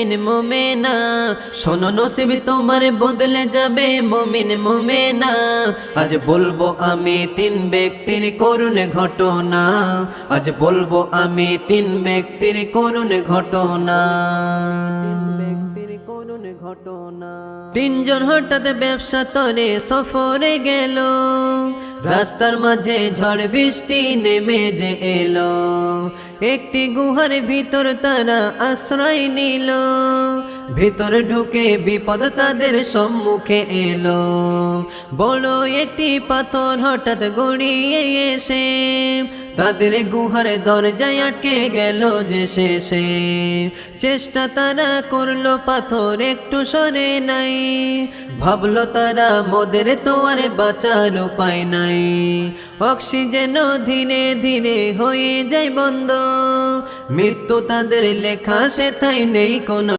মোমেনা শোনো নসিব তোমার বদলে যাবে মুমিন মোমেনা। আজ বলবো আমি তিন ব্যক্তির করুণ ঘটনা, আজ বলবো আমি তিন ব্যক্তির করুণ ঘটনা। তিনজন হঠাৎ ব্যবসা তরে সফরে গেল, রাস্তার মাঝে ঝড় বৃষ্টি নেমে যে এলো। একটি গুহার ভিতর তারা আশ্রয় নিল, ভিতর ঢুকে বিপদ তাদের সম্মুখে এলো। বড় একটি পাথর হঠাৎ গড়িয়ে এসে তাদের গুহার দরজায় আটকে গেল যে শেষে। চেষ্টা তারা করলো পাথর একটু সরে নাই, ভাবলো তারা মোদের তো আর বাঁচার উপায় নাই। অক্সিজেন ধীরে ধীরে হয়ে যায় বন্ধ, মৃত্যু তাদের লেখা সেথায় নেই কোনো